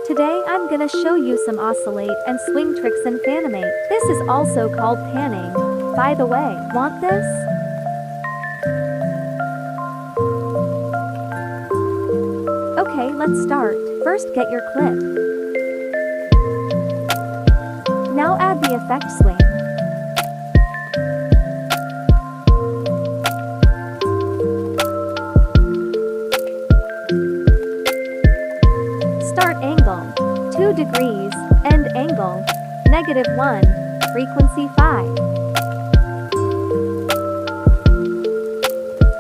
Today I'm gonna show you some oscillate and swing tricks in Funimate. This is also called panning. By the way, want this? Okay, let's start. First get your clip. Now add the effect swing. Start angle, 2 degrees, end angle, -1, frequency 5.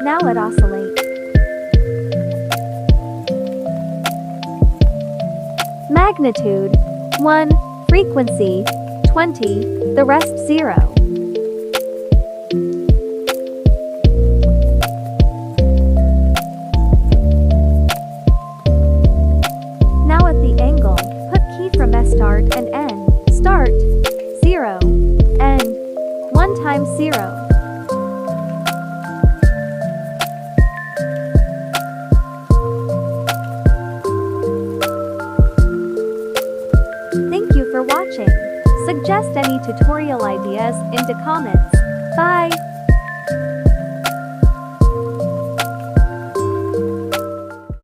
Now let oscillate. Magnitude, 1, frequency, 20, the rest 0. Now at the angle, put key from start and end. Start, 0, end, 1 times 0. Thank you for watching. Suggest any tutorial ideas in the comments. Bye!